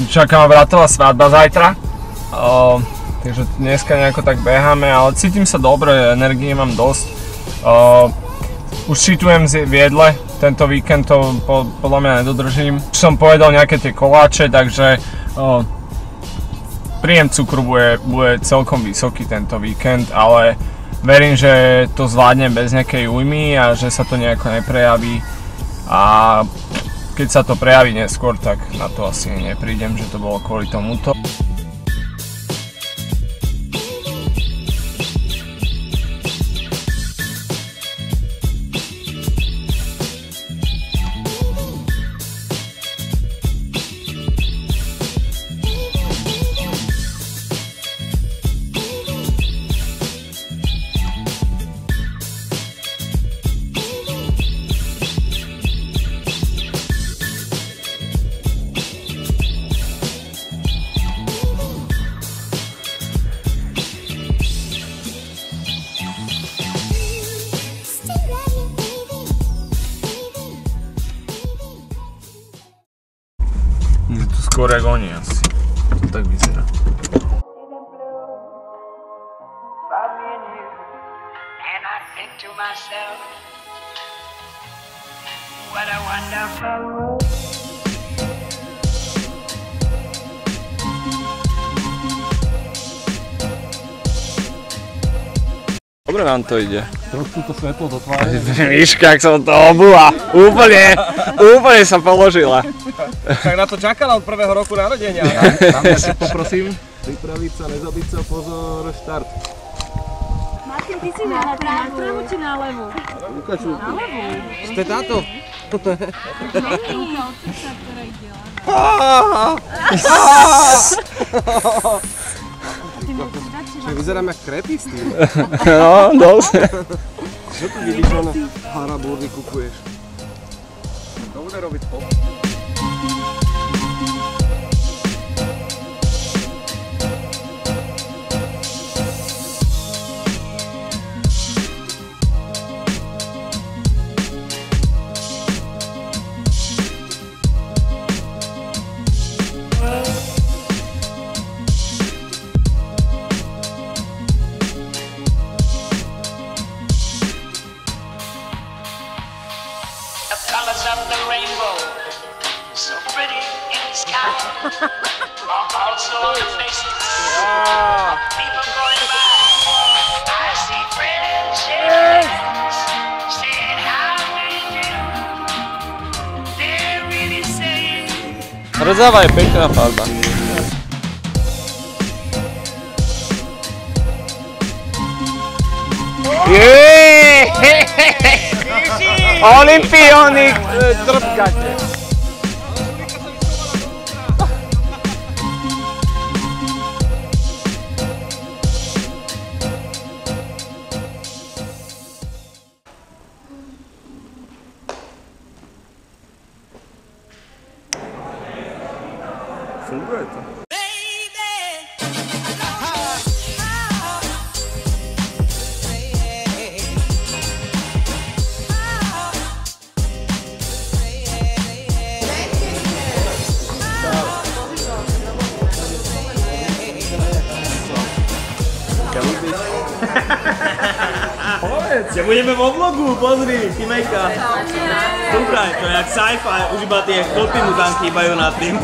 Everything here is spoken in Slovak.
Čaká ma bratová svadba zajtra, takže dneska nejako tak beháme, ale cítim sa dobre, energie mám dosť. Už čítujem v jedle, tento víkend to podľa mňa nedodržím. Už som povedal nejaké tie koláče, takže príjem cukru bude celkom vysoký tento víkend, ale verím, že to zvládnem bez nejakej újmy a že sa to nejako neprejaví. A keď sa to prejaví neskôr, tak na to asi neprídem, že to bolo kvôli tomuto. Je to skôr jak oni asi. To tak vyzerá. Dobre nám to ide. Trošku to svetlo do tváre. Víš, jak som to obula. Úplne sa položila. Tak na to čakala od prvého roku narodenia. Tam ja si poprosím. Pripraviť sa, nezabiť sa, pozor, štart. Martin, ty si na pravú či na levú? Ukážu. Na levú. Ste táto? Není. Čo vyzerám jak krepy s tým. No, dosť. Čo tu vidíš, ona haraburdy kupuješ? To bude robiť pop. Of the rainbow, so pretty in the sky, also on the faces of people going by. I see friends shaking hands, saying how do you do. They're really saying. Rdzáva je pekná farba. Olympionik trpkate. Funguje to. Ja budeme vo vlogu, pozri, Timejka. Super, to je jak sci-fi, už iba tie klopy mu tam chýbajú nad tým.